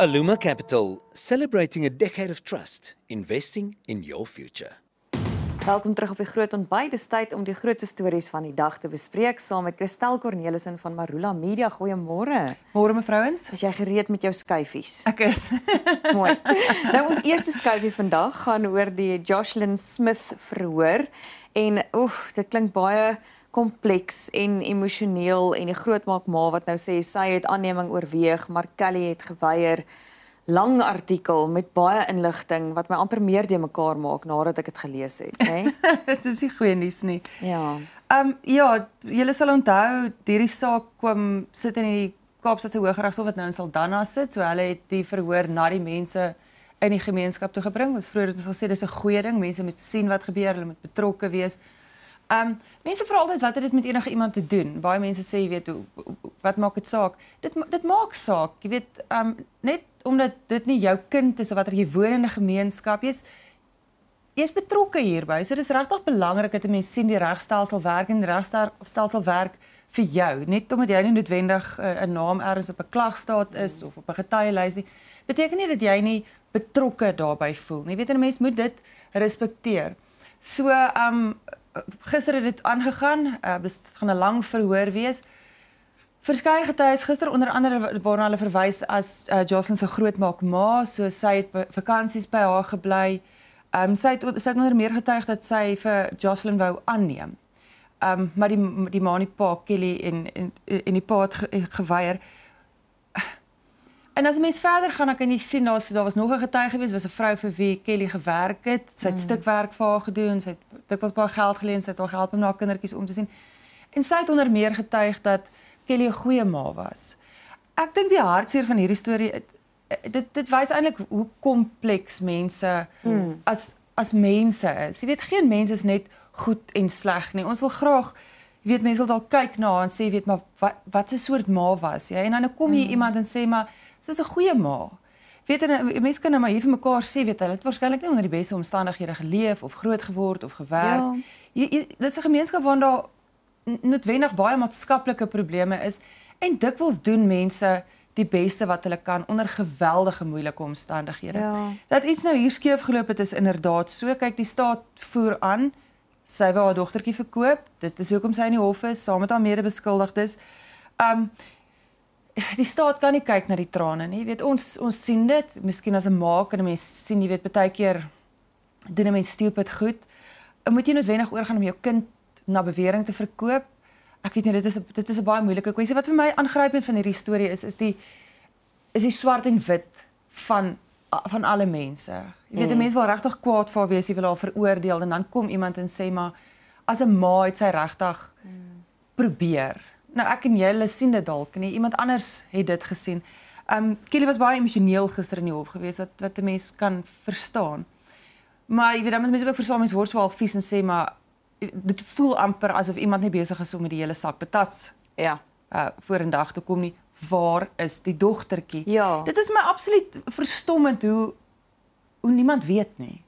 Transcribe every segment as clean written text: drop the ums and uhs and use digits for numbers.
Aluma Capital, celebrating a decade of trust, investing in your future. Welkom terug op die Groot Ontbyt. Dis tyd om die grootste stories van die dag te bespreek saam met Christel Cornelissen van Marula Media. Goeiemôre. Môre mevrouens. Is jy gereed met jou skuifies? Ek is. Mooi. Nou ons eerste skuifie vandag gaan oor die Jocelyn Smith verhoor en dit klink baie kompleks en emosioneel en die grootmaak ma wat nou sê sy het aanneming oorweeg, maar Kelly het geweier. Lang artikel met baie inligting wat my amper meer de mekaar maak nadat ek dit gelees het, né? Dit is nie goeie nuus nie. Ja. Ja, julle sal onthou, hierdie saak kwam sit in die Kaapstadse Hooggeregshof wat nou in Saldanha sit, so hulle het die verhoor na die mense in die gemeenskap toe gebring. Wat vroeër het ons gesê dis 'n goeie ding, mense moet sien wat gebeur, hulle moet betrokke wees. Mense vra altyd wat het dit met enige iemand te doen. Baie mense sê, jy weet, wat maak dit saak? Dit maak saak, jy weet, net omdat dit nie jou kind is of wat jy woon in 'n gemeenskap, jy's betrokke hierby. So dis regtig belangrik dat 'n mens sien die regstelsel werk en die regstelsel werk vir jou. Net omdat jy nie noodwendig 'n naam ergens op 'n klagstaat is of op 'n getuielys nie, beteken nie dat jy nie betrokke daarbey voel nie. Jy weet, 'n mens moet dit respekteer. So gister het dit aangegaan, dit gaan 'n lang verhoor wees. Verskeie getuies gister, onder andere waarna hulle verwys as Jocelyn se grootmaak ma, so sy het vakansies by haar gebly. Sy het onder meer getuig dat sy vir Jocelyn wou aanneem. Maar die ma en die pa, Kelly en die pa het geweier. En as 'n mens verder gaan, dan kan jy sien daar was nog 'n getuige gewees, was 'n vrou vir wie Kelly gewerk het. Sy het stukwerk vir haar gedoen, sy het dikwels baie geld geleen, sy het haar gehelp om na haar kindertjies om te sien. En sy het onder meer getuig dat Kelly 'n goeie ma was. Ek dink die hartseer van hierdie storie, dit wys eintlik hoe kompleks mense as mense is. Jy weet, geen mens is net goed en sleg nie. Ons wil graag, jy weet, mense wil dalk kyk na haar en sê, weet, maar wat 'n soort ma was jy? En dan kom jy iemand en sê, maar sy is 'n goeie ma. Weet, en mense kan nou maar hier vir mekaar sê, weet, hulle het waarskynlik nie onder die beste omstandighede geleef of groot geword of gewerk. Ja. Dit is 'n gemeenskap waar daar noodwendig baie maatskaplike probleme is en dikwels doen mense die beste wat hulle kan onder geweldige moeilike omstandighede. Ja. Dat iets nou hier skeef geloop het is inderdaad so. Kyk, die staat voer aan, sy wou haar dogtertjie verkoop, dit is hoekom sy in die hof is, saam met haar mede-beskuldigdes. Die staat kan nie kyk na die trane nie, weet, ons sien dit, miskien as 'n ma kan 'n mens sien, jy weet, baie keer doen 'n mens stupid goed, moet jy noodwendig oorgaan om jou kind na bewering te verkoop. Ek weet nie, dit is 'n baie moeilike kwessie. Wat vir my aangrypend van hierdie storie is die swart en wit van alle mense. Jy weet, 'n mens wil regtig kwaad vir haar wees, jy wil haar veroordeel en dan kom iemand en sê, maar as 'n ma het sy regtig probeer. Nou ek en julle sien dit dalk nie, iemand anders het dit gesien. Kelly was baie emosioneel gister in die hof gewees, wat 'n mens kan verstaan. Maar jy weet, dan moet mense ook verstaan, mense word so half vies en sê, maar dit voel amper asof iemand nie besig is om met die hele sak patats vorendag te kom nie. Waar is die dogtertjie? Ja. Dit is my absoluut verstommend hoe niemand weet nie.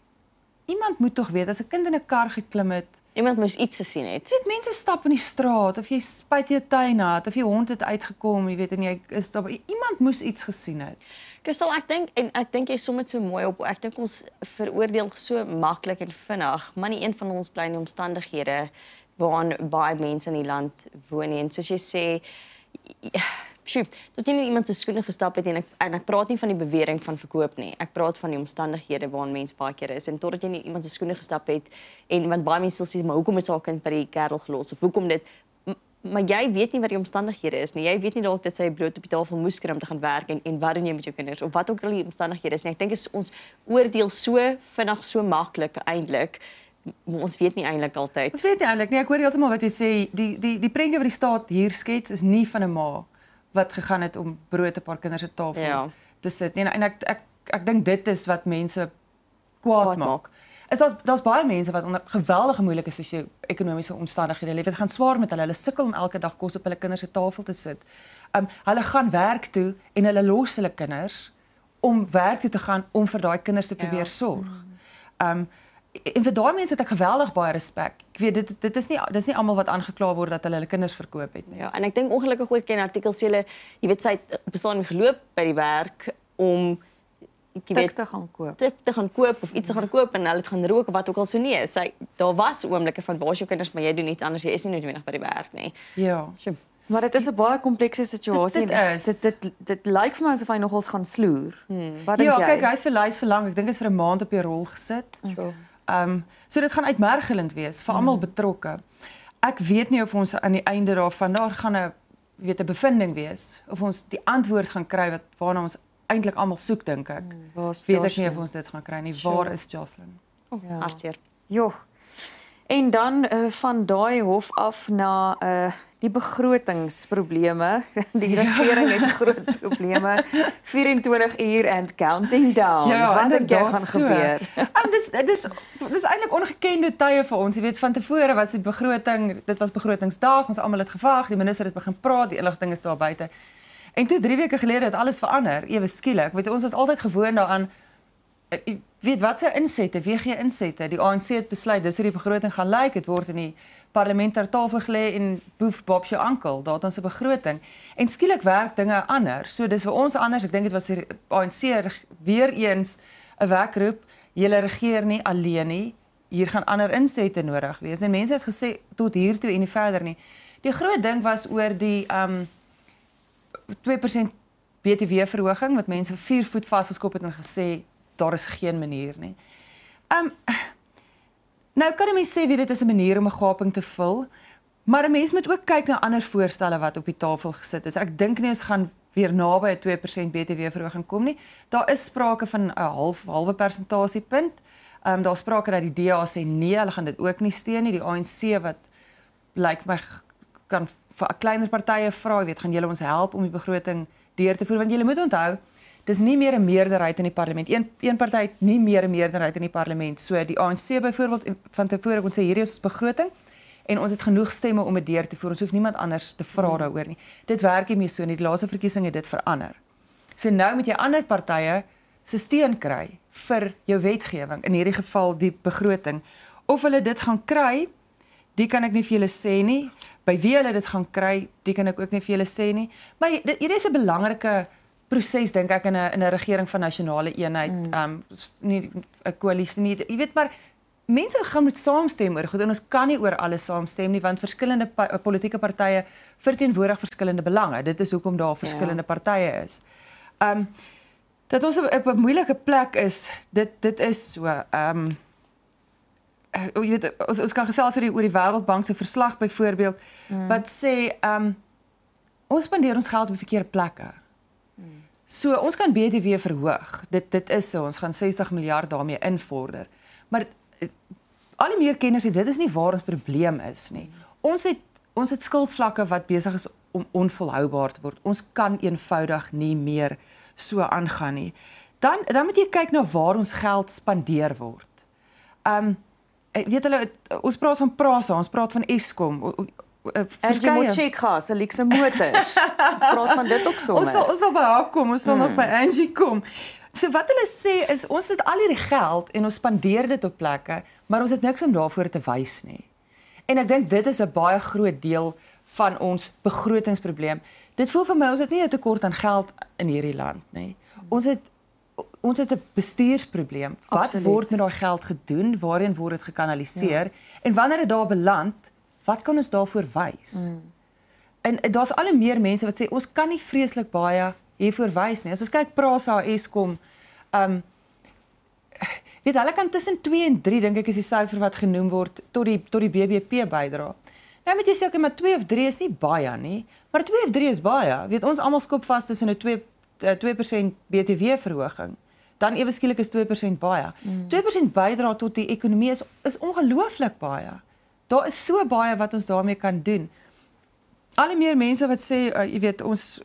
Iemand moet tog weet, as 'n kind in 'n kar geklim het, iemand moes iets gesien het. Jy weet, mense stap in die straat, of jy spuit jou tuin uit, of jou hond het uitgekom, jy weet, en jy is daar, iemand moes iets gesien het. Christel, ek dink jy som dit so mooi op. Ek dink ons veroordeel so maklik en vinnig, maar nie een van ons bly in die omstandighede waarin baie mense in die land woon nie. En soos jy sê, tot jy nie iemand se skoene gestap het en ek praat nie van die bewering van verkoop nie. Ek praat van die omstandighede waarin mense baie keer is en totdat jy nie iemand se skoene gestap het en want baie mense sê, maar hoekom is haar kind by die kerel gelos of hoekom dit? Maar jy weet nie wat die omstandighede is nie. Jy weet nie dalk dat sy brood op die tafel moes kry om te gaan werk en wat doen jy met jou kinders of wat ook al die omstandighede is nie. Ek dink ons oordeel so vinnig, so maklik eintlik. Ons weet nie eintlik altyd. Ons weet nie eintlik nie. Ek hoor heeltemal wat jy sê. Die prentjie wat die staat hier skets is nie van 'n ma wat gegaan het om brood op haar kinders se tafel te sit nie. En ek dink dit is wat mense kwaad maak. Daar's baie mense wat onder geweldige moeilike sosio-ekonomiese omstandighede leef. Dit gaan swaar met hulle sukkel om elke dag kos op hulle kinders se tafel te sit. Hulle gaan werk toe en hulle los hulle kinders om werk toe te gaan om vir daai kinders te probeer sorg. En vir daai mense het ek geweldig baie respek. Ek weet dis nie almal wat aangekla word dat hulle kinders verkoop het nie. Ja, en ek dink ongelukkig ook in artikels jy weet sy het bestaan geloop by die werk om Tik te gaan koop. te gaan koop of iets te gaan koop en hulle het gaan rook of wat ook al so nie. Daar was oomblikke van waar is jou kinders, maar jy doen iets anders, jy is nie noodwendig by die werk nie. Ja. So, Maar dit is 'n baie komplekse situasie. Dit is. Dit lyk vir my asof hy nogals gaan sloer. Wat dink Ja, jy? kyk, hy het verlys vir lank. Ek dink dit is vir 'n maand op die rol gesit. So dit gaan uitmergelend wees vir almal betrokke. Ek weet nie of ons aan die einde daarvan daar gaan 'n bevinding wees of ons die antwoord gaan kry waarna ons eintlik almal soek, dink ek. Waar's Weet ek nie Jocelyn? of ons dit gaan kry nie. Waar is Jocelyn? Ja. hartseer. Joh. En dan van daai hof af na die begrotingsprobleme. Die regering het groot probleme. 24 uur and counting down. Wat dink jy gaan gebeur? Dis eintlik ongekende tye vir ons. Jy weet, van tevore was die begroting, dit was begrotingsdag, ons almal het gewag, die minister het begin praat, die inligting is daar buite. En toe 3 weke gelede het alles verander, ewe skielik. Weet ons was altyd gewoond daaraan. Weet wat se insette, WG insette. Die ANC het besluit dis hoe die begroting gaan lyk. Dit word in die parlement ter tafel gelê en boef Bob se ankel. Daar het ons 'n begroting. En skielik werk dinge anders. So dis vir ons anders. Ek dink dit was die ANC weer eens 'n wekroep. Julle regeer nie alleen nie. Hier gaan ander insette nodig wees. En mense het gesê tot hier toe en nie verder nie. Die groot ding was oor die 2% BTW verhoging wat mense 4 voet vasgeskop het en gesê daar is geen manier nie. Nou kan 'n mens sê dit is 'n manier om 'n gaping te vul, maar 'n mens moet ook kyk na ander voorstelle wat op die tafel gesit is. Ek dink nie ons gaan weer naby 'n 2% BTW verhoging kom nie. Daar is sprake van 'n halwe persentasiepunt. Daar sprake dat die DA sê nee, hulle gaan dit ook nie steun nie. Die ANC wat lyk my kan vir kleiner partye vra, jy weet, gaan julle ons help om die begroting deur te voer, want julle moet onthou, dis nie meer 'n meerderheid in die parlement. Een party het nie meer 'n meerderheid in die parlement. So die ANC byvoorbeeld van tevore kon sê hierdie is ons begroting en ons het genoeg stemme om dit deur te voer. Ons hoef niemand anders te vra daaroor nie. Dit werk nie meer so nie. Die laaste verkiesing het dit verander. So nou moet jy ander partye se steun kry vir jou wetgewing, in hierdie geval die begroting. Of hulle dit gaan kry, die kan ek nie vir julle sê nie. By wie hulle dit gaan kry, die kan ek ook nie vir julle sê nie. Maar hierdie is 'n belangrike proses dink ek in 'n regering van nasionale eenheid, nie 'n koalisie nie. Jy weet maar mense gaan moet saamstem oor goed en ons kan nie oor alles saamstem nie want verskillende politieke partye verteenwoordig verskillende belange. Dit is hoekom daar verskillende partye is. Dat ons op 'n moeilike plek is, dit is so. Jy weet ons kan gesels oor die Wêreldbank se verslag byvoorbeeld wat sê ons spandeer ons geld op verkeerde plekke. So ons kan BTW verhoog. Dit is so, ons gaan 60 miljard daarmee invorder. Maar al die meer kenners sê dit is nie waar ons probleem is nie. Ons het skuldvlakke wat besig is om onvolhoubaar te word. Ons kan eenvoudig nie meer so aangaan nie. Dan moet jy kyk na waar ons geld spandeer word. Weet hulle, ons praat van Prasa, ons praat van Eskom. Angie Motshekga se luxe motors. Ons praat van dit ook sommer. Ons sal by haar kom, ons sal nog by Angie kom. So wat hulle sê is ons het al hierdie geld en ons spandeer dit op plekke, maar ons het niks om daarvoor te wys nie. En ek dink dit is 'n baie groot deel van ons begrotingsprobleem. Dit voel vir my ons het nie 'n tekort aan geld in hierdie land nie. Ons het 'n bestuursprobleem. Wat Absoluut. word met daai geld gedoen? Waarheen word dit gekanaliseer? En wanneer dit daar beland, wat kan ons daarvoor wys? En daar's al hoe meer mense wat sê ons kan nie vreeslik baie hiervoor wys nie. As ons kyk Prasa, Eskom, weet hulle kan tussen 2 en 3 dink ek is die syfer wat genoem word tot die BBP bydra. Nou moet jy sê okay, maar 2 of 3 is nie baie nie, maar 2 of 3 is baie. Weet ons almal skop vas tussen 'n 2% BTW verhoging. Dan ewe skielik is 2% baie. 2% bydra tot die ekonomie is ongelooflik baie. Daar is so baie wat ons daarmee kan doen. Al die meer mense wat sê jy weet ons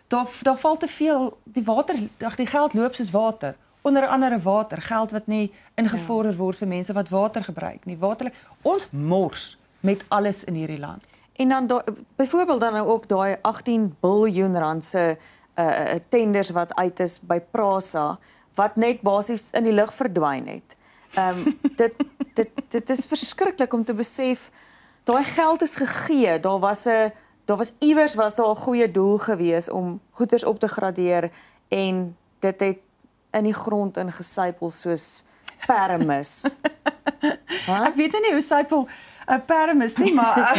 daar val te veel die geld loop soos water. Onder andere water, geld wat nie ingevorder word vir mense wat water gebruik nie. Ons mors met alles in hierdie land. En dan byvoorbeeld dan nou ook daai 18 biljoen rand se tenders wat uit is by Prasa wat net basies in die lug verdwyn het. Dit is verskriklik om te besef daai geld is gegee. Daar was iewers 'n goeie doel gewees om goederes op te gradeer en dit het in die grond ingesypel soos permis. Ek weet nie hoe sypel 'n permis nie, maar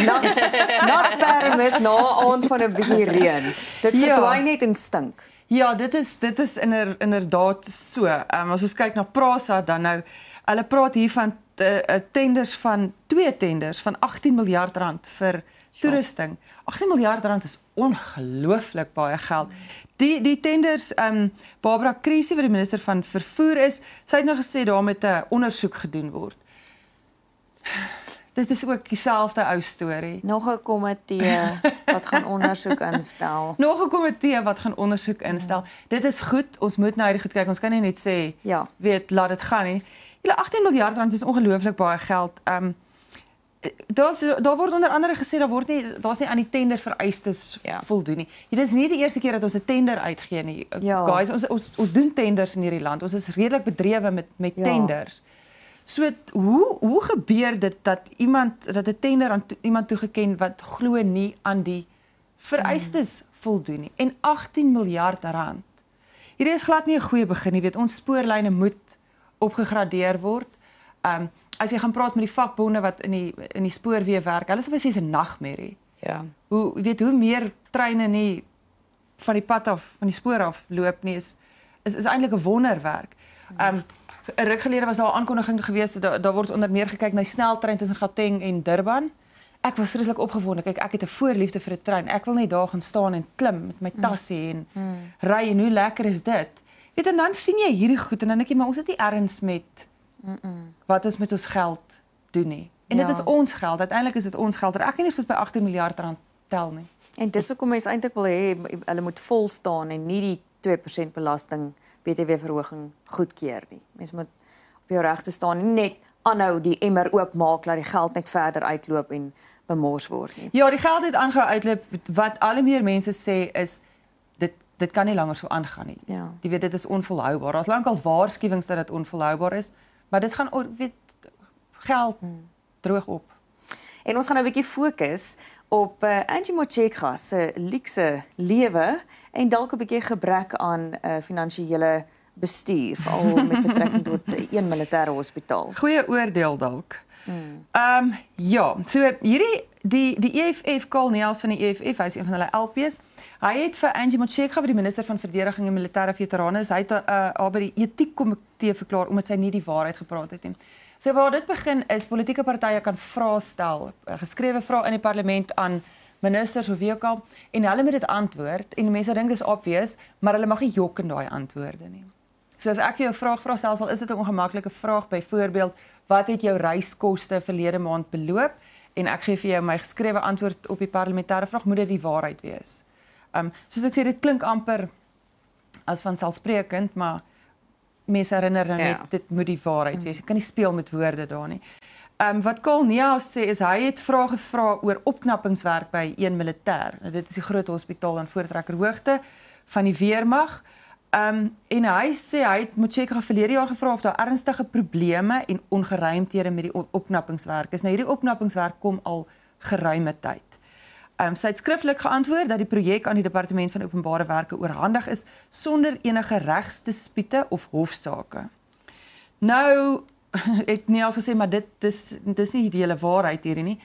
Not permis na 'n aand van 'n bietjie reën. Dit Ja. verdwyn net en stink. ja, dit is inderdaad so. As ons kyk na Prasa dan nou, hulle praat hier van twee tenders van 18 miljard rand vir toerusting. 18 miljard rand is ongelooflik baie geld. Die tenders, Barbara Creecy wat die minister van vervoer is, sy het nou gesê daar moet 'n ondersoek gedoen word. Dit is ook dieselfde ou storie. Nog 'n komitee wat gaan ondersoek instel. Nog 'n komitee wat gaan ondersoek instel. Dit is goed, ons moet nou hierdie goed kyk. Ons kan nie net sê, Ja. weet, laat dit gaan nie. Julle 18 miljard rand is ongelooflik baie geld. Daar word onder andere gesê daar's nie aan die tender vereistes voldoen nie. Dit is nie die eerste keer dat ons 'n tender uitgee nie. Ja. Guys, ons doen tenders in hierdie land. Ons is redelik bedrewe met tenders. So hoe gebeur dit dat 'n tender aan iemand toegeken wat glo nie aan die vereistes voldoen nie en 18 miljard rand. Hierdie is glad nie 'n goeie begin nie, weet ons spoorlyne moet opgegradeer word. As jy gaan praat met die vakbonde wat in die spoorweë werk, hulle sê 'n nagmerrie. Ja. Hoe meer treine nie van die pad af, van die spoor af loop nie is eintlik 'n wonderwerk. 'n Ruk gelede was daar 'n aankondiging geweest, daar word onder meer gekyk na die sneltrein tussen Gauteng en Durban. Ek was vreeslik opgewonde. Kyk, ek het 'n voorliefde vir 'n trein. Ek wil net daar gaan staan en klim met my tassie en ry en hoe lekker is dit? Weet en dan sien jy hierdie goed en dan dink jy maar ons het nie erns met wat ons met ons geld doen nie. En dit is ons geld. Uiteindelik is dit ons geld. Ek kan nie soos by 18 miljard rand tel nie. En dis hoekom mense eintlik wil hê hulle moet vol staan en nie die 2% belasting BTW verhoging goedkeur nie. Mense moet op jou regte staan en net aanhou die emmer oopmaak laat die geld net verder uitloop en bemors word nie. Ja, die geld het aangehou uitloop. Wat al hoe meer mense sê is dit kan nie langer so aangaan nie. Ja. Jy weet dit is onvolhoubaar. Daar's lankal waarskuwings dat dit onvolhoubaar is, maar dit gaan geld droog op. En ons gaan nou 'n bietjie fokus op Angie Motshekga se luukse lewe en dalk 'n bietjie gebrek aan finansiële bestuur, veral met betrekking tot een militêre hospitaal. Goeie oordeel dalk. Ja, so die EFF Karl Neels van die EFF, hy is een van hulle LP's. Hy het vir Angie Motshekga, wat die minister van verdediging en militêre veterane is, hy het haar by die etiekkomitee verklaar omdat sy nie die waarheid gepraat het nie. So waar dit begin is, politieke partye kan vrae stel, geskrewe vrae in die parlement aan ministers of wie ook al, en hulle moet dit antwoord, en mense dink dis obvious, maar hulle mag nie jok in daai antwoorde nie. So as ek vir jou 'n vraag vra, selfs al is dit 'n ongemaklike vraag, byvoorbeeld, wat het jou reiskoste verlede maand beloop? En ek gee vir jou my geskrewe antwoord op die parlementêre vraag, moet dit die waarheid wees? Soos ek sê, dit klink amper as vanselfsprekend, maar mense herinner nou net, dit moet die waarheid wees. Ek kan nie speel met woorde daar nie. Wat Karl Neels sê, is hy het vrae gevra oor opknappingswerk by een militêr. Nou, dit is die groot hospitaal in Voortrekkerhoogte van die weermag. En hy sê, hy het Motshekga verlede jaar gevra of daar ernstige probleme en ongeruimthede met die opknappingswerk is. Nou, hierdie opknappingswerk kom al geruime tyd. Sy het skriftelik geantwoord dat die projek aan die Departement van Openbare Werke oorhandig is sonder enige regsdispute of hofsaake. Nou het Neels gesê, maar dit is nie die hele waarheid hierdie nie.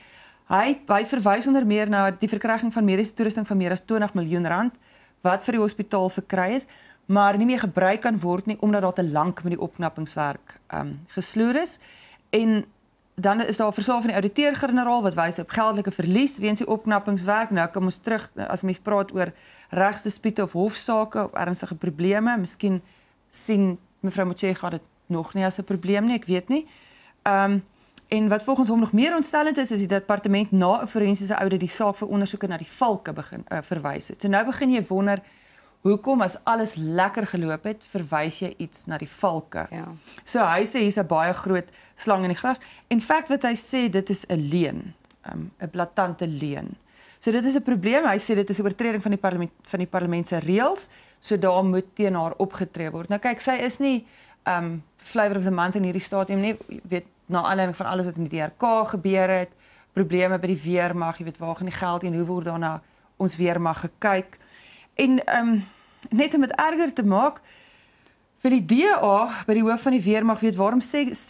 Hy verwys onder meer na die verkryging van mediese toerusting van meer as 20 miljoen rand wat vir die hospitaal verkry is, maar nie meer gebruik kan word nie omdat daar te lank met die opknappingswerk gesloer is. En dan is daar 'n verslag van die ouditeur-generaal wat wys op geldelike verlies weens die opknappingswerk. Nou kom ons terug as mens praat oor regsdispute of hofsaake of ernstige probleme. Miskien sien mevrou Motshekga dit nog nie as 'n probleem nie, ek weet nie. En wat volgens hom nog meer ontstellend is die departement na 'n forensiese audit die saak vir ondersoeke na die valke begin verwys het. So nou begin jy wonder hoekom as alles lekker geloop het, verwys jy iets na die valke. Ja. So hy sê hier's 'n baie groot slang in die gras. In feite wat hy sê, dit is 'n leuen, 'n blaatante leuen. So dit is 'n probleem. Hy sê dit is 'n oortreding van die parlement se reëls, so daar moet teen haar opgetree word. Nou kyk, sy is nie flavor of the month in hierdie stadium nie, weet na aanleiding van alles wat in die DRK gebeur het, probleme by die weermag, jy weet waar gaan die geld en hoe word daarna ons weermag gekyk. En net om dit erger te maak, vir die DA by die hoof van die weermag weet waarom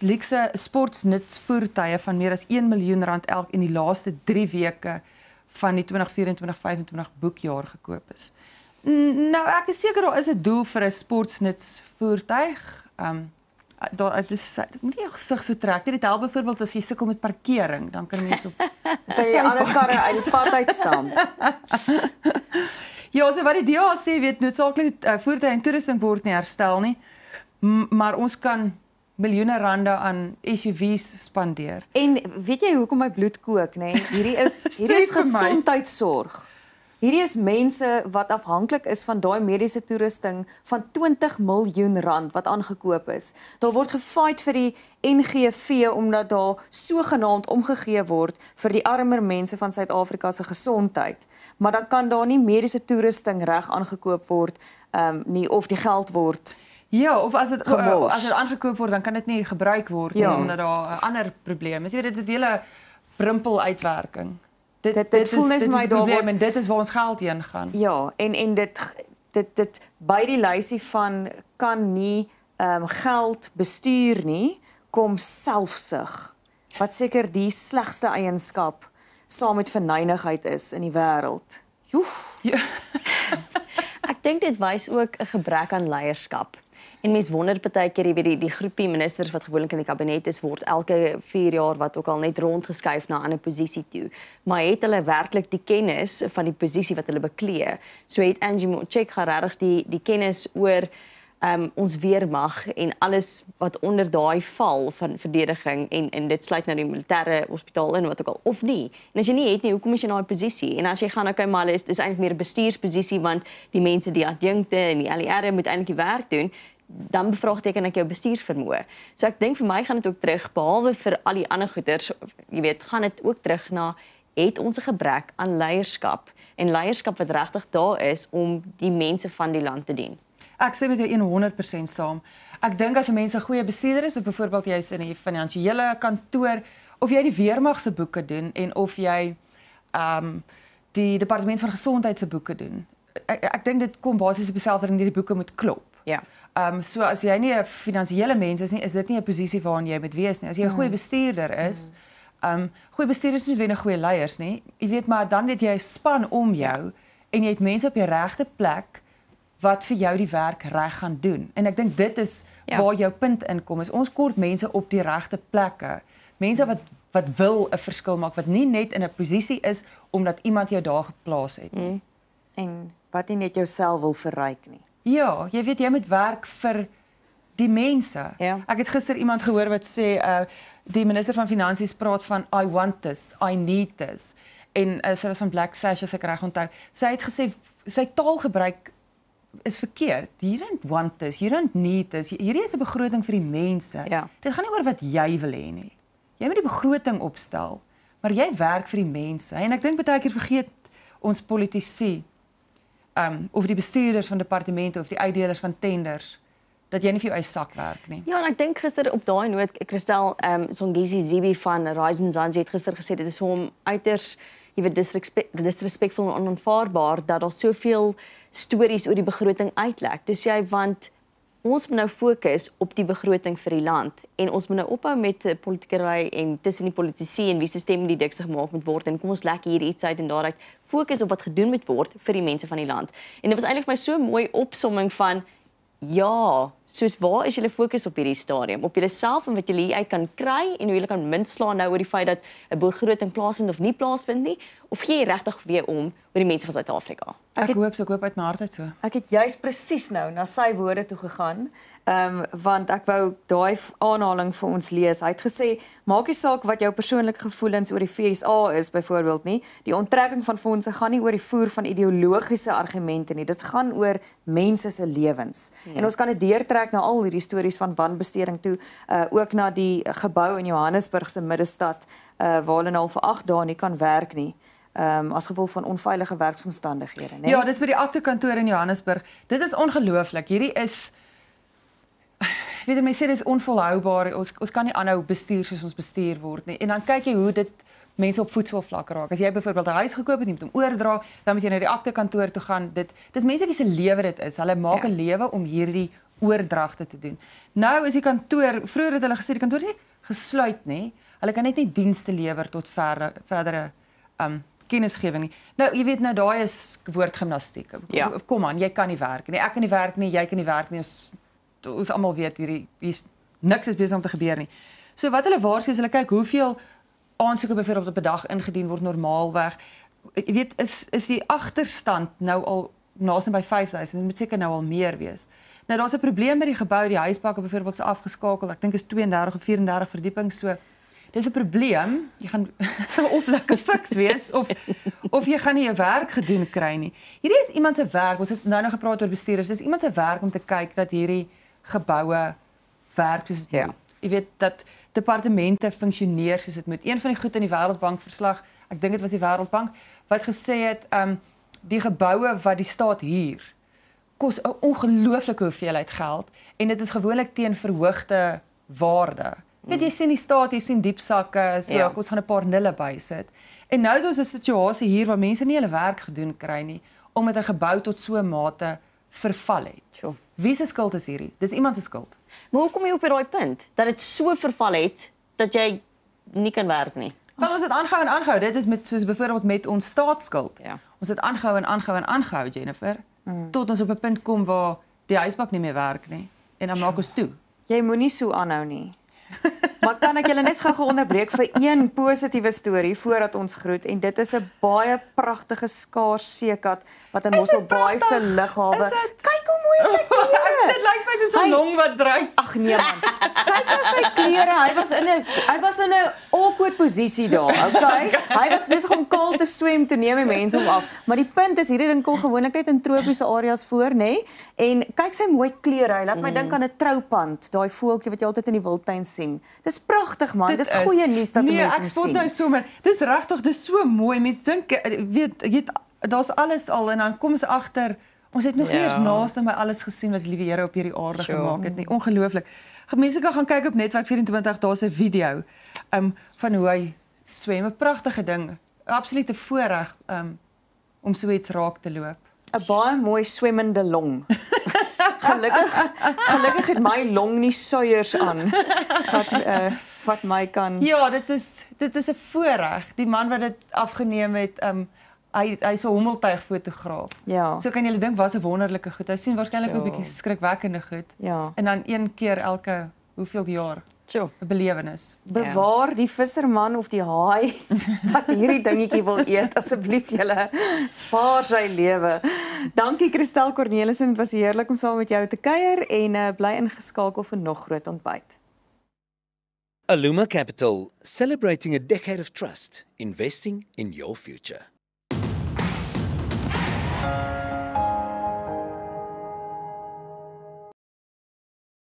luukse sportsnutsvoertuie van meer as R1 miljoen elk in die laaste 3 weke van die 2024-25 boekjaar gekoop is. Nou, ek is seker daar is 'n doel vir 'n sportsnutsvoertuig. Dit moet nie jou gesig so trek. Dit help byvoorbeeld as jy sukkel met parkering, dan kan mense op jy ander karre uit die pad uitstamp. Ja, so wat die DA sê, weet noodsaaklik voertuie en toerusting word nie herstel nie, maar ons kan miljoene rande aan SUV's spandeer. En weet jy hoekom my bloed kook, nê? Hierdie is vir my. gesondheidsorg. Hierdie is mense wat afhanklik is van daai mediese toerusting van R20 miljoen wat aangekoop is. Daar word gefight vir die NGV omdat daar sogenaamd omgegee word vir die armer mense van Suid-Afrika se gesondheid. Maar dan kan daar nie mediese toerusting reg aangekoop word nie of die geld word. Ja, of as dit aangekoop word, dan kan dit nie gebruik word nie, omdat daar 'n ander probleem is. Jy weet, dit is 'n hele brimpel uitwerking. Dit voel net vir my daar word en dit is waar ons geld heen gaan. Ja, en dit by die lysie van kan nie geld bestuur nie, kom selfsug. Wat seker die slegste eienskap saam met verneynigheid is in die wêreld. Joef. Ja. Ek dink dit wys ook 'n gebrek aan leierskap. En mens wonder baie keer, jy weet die groepie ministers wat gewoonlik in die kabinet is, word elke 4 jaar wat ook al net rondgeskuif na 'n ander posisie toe. Maar het hulle werklik die kennis van die posisie wat hulle beklee? So het Angie Motshekga regtig die kennis oor ons weermag en alles wat onder daai val van verdediging en dit sluit nou die militêre hospitaal in wat ook al of nie. En as jy nie het nie, hoekom is jy in daai posisie? En as jy gaan maar hulle is eintlik meer 'n bestuursposisie want die mense die adjunkte en die LER moet eintlik die werk doen. Dan bevraagteken ek jou bestuursvermoë. So ek dink vir my gaan dit ook terug behalwe vir al die ander goeders, jy weet, gaan dit ook terug na het ons 'n gebrek aan leierskap en leierskap wat regtig daar is om die mense van die land te dien. Ek sê met jou 100% saam. Ek dink as 'n mens 'n goeie bestuurder is, of byvoorbeeld jy's in die finansiële kantoor, of jy die weermag se boeke doen en of jy die departement van gesondheid se boeke doen. Ek dink dit kom basies op dieselfde ding, die boeke moet klop. Ja. So as jy nie 'n finansiële mens is nie, is dit nie 'n posisie waarin jy moet wees nie. As jy 'n goeie bestuurder is, goeie bestuurders is nie noodwendig goeie leiers nie. Jy weet, maar dan het jy 'n span om jou en jy het mense op die regte plek wat vir jou die werk reg gaan doen. En ek dink dit is waar jou punt inkom. Is ons kort mense op die regte plekke. Mense wat wil 'n verskil maak, wat nie net in 'n posisie is omdat iemand jou daar geplaas het nie. En wat nie net jouself wil verryk nie. Ja, jy weet jy moet werk vir die mense. Ja. Ek het gister iemand gehoor wat sê die minister van Finansies praat van I want this, I need this. En sy was van Black Sash as ek reg onthou. Sy het gesê sy taalgebruik is verkeerd. You don't want this, you don't need this. Hierdie is 'n begroting vir die mense. Ja. Dit gaan nie oor wat jy wil hê nie. Jy moet die begroting opstel, maar jy werk vir die mense. En ek dink baie keer vergeet ons politici of die bestuurders van departemente of die uitdelers van tenders dat jy nie vir jou eie sak werk nie. Ja, en ek dink gister op daai noot, Christel Songesi Zibi van Rise Mzansi het gister gesê dit is vir hom uiters, jy weet, disrespekvol en onaanvaarbaar dat daar soveel stories oor die begroting uitlek. Dus want ons moet nou fokus op die begroting vir die land en ons moet nou ophou met politiekery en tussen die politici en wie se stem die dikste gemaak moet word en kom ons lek hier iets uit en daaruit fokus op wat gedoen moet word vir die mense van die land. En dit was eintlik vir my so 'n mooi opsomming van ja, soos waar is julle fokus op hierdie stadium? Op julle self en wat julle hier uit kan kry en hoe julle kan munt slaan nou oor die feit dat 'n begroting plaasvind of nie plaasvind nie, of gee jy regtig weer om oor die mense van Suid-Afrika? Ek hoop uit my hart uit so. Ek het juist presies nou na sy woorde toe gegaan, want ek wou daai aanhaling vir ons lees. Hy het gesê, maak nie saak wat jou persoonlike gevoelens oor die FSA is byvoorbeeld nie. Die onttrekking van fondse gaan nie oor die voer van ideologiese argumente nie. Dit gaan oor mense se lewens. En ons kan dit deurtrek na al hierdie stories van wanbesteding toe, ook na die gebou in Johannesburg se middestad, waar hulle nou al vir 8 dae nie kan werk nie. As gevolg van onveilige werksomstandighede, né? Ja, dis by die aktekantoor in Johannesburg. Dit is ongelooflik. Hierdie is weet jy, mense sê dit is onvolhoubaar. Ons kan nie aanhou bestuur soos ons bestuur word nie. En dan kyk jy hoe dit mense op voetsoolvlak raak. As jy byvoorbeeld 'n huis gekoop het, jy moet hom oordra, dan moet jy na die aktekantoor toe gaan. Dis mense wie se lewe dit is. Hulle maak 'n lewe om hierdie oordragte te doen. Nou is die kantoor, vroeër het hulle gesê die kantoor is nie gesluit nie. Hulle kan net nie dienste lewer tot verdere kennisgewing nie. Nou, jy weet nou daai is woordgimnastiek. Ja. Kom aan, jy kan nie werk nie. Ek kan nie werk nie, jy kan nie werk nie. Ons almal weet hier's niks is besig om te gebeur nie. So wat hulle waarsku is hulle kyk hoeveel aansoeke byvoorbeeld op 'n dag ingedien word normaalweg. Jy weet is die agterstand nou al naaste by 5000, dit moet seker nou al meer wees. Nou daar's 'n probleem met die gebou, die huisbakke byvoorbeeld is afgeskakel. Ek dink is 32 of 34 verdiepings so. Dis 'n probleem. Jy gaan of lekker fiks wees of jy gaan nie jou werk gedoen kry nie. Hierdie is iemand se werk. Ons het nou gepraat oor bestuurders. Dis iemand se werk om te kyk dat hierdie geboue werk soos dit moet. Jy weet dat departemente funksioneer soos dit moet. Een van die goed in die Wêreldbank verslag, ek dink dit was die Wêreldbank, wat gesê het die geboue wat die staat huur kos 'n ongelooflike hoeveelheid geld en dit is gewoonlik teen verhoogde waarde. Weet jy sien die staat, jy sien diepsakke, so ons gaan 'n paar nulle bysit. En nou het ons 'n situasie hier waar mense nie hulle werk gedoen kry nie omdat 'n gebou tot so 'n mate verval het. Sure. Wie se skuld is hierdie? Dis iemand se skuld. Maar hoe kom jy op daai punt dat dit so verval het dat jy nie kan werk nie? Want ons het aangehou en aangehou. Dit is met soos byvoorbeeld met ons staatsskuld. Ja. Ons het aangehou en aangehou en aangehou, Jennifer, tot ons op 'n punt kom waar die huisbak nie meer werk nie en dan maak ons toe. Jy moenie so aanhou nie. Maar kan ek julle net gou onderbreek vir een positiewe storie voordat ons groet en dit is 'n baie pragtige skaars seekat wat in Mosselbaai se lughawe. Kyk hoe mooi sy klere. Dit lyk my soos 'n long wat dryf. Ag nee man. Kyk na sy klere. Hy was in 'n awkward posisie daar, okay? Hy was besig om kaal te swem toe neem die mense hom af. Maar die punt is hierdie ding kom gewoonlik net in tropiese areas voor, nê? En kyk sy mooi klere. Hy laat my dink aan 'n troupand, daai voeltjie wat jy altyd in die wildtuin sien. Dis pragtig man. Dis goeie nuus dat mense hom ek spot sien. nou sommer. Dis regtig, dis so mooi. Mense dink weet daar's alles al en dan kom ons agter ons het nog nie eens naaste by alles gesien wat die liewe Here op hierdie aarde gemaak het nie. Ongelooflik. Mense kan gaan kyk op Netwerk 24, daar's 'n video van hoe hy swem. 'n Pragtige ding. 'n Absolute voorreg om so iets raak te loop. 'n Baie mooi swemmende long. Gelukkig het my long nie suiers aan wat my kan. Ja, dit is 'n voorreg. Die man wat dit afgeneem het, hy's 'n hommeltuigfotograaf. Ja. So kan jy dink wat 'n wonderlike goed. Hy sien waarskynlik 'n bietjie skrikwekkende goed. Ja. En dan een keer elke hoeveel jaar. Sjoe. 'n Belewenis. Bewaar die visserman of die haai wat hierdie dingetjie wil eet, asseblief julle spaar sy lewe. Dankie Christel Cornelissen, dit was heerlik om saam met jou te kuier en bly ingeskakel vir nog groot ontbyt. Aluma Capital, celebrating a decade of trust, investing in your future.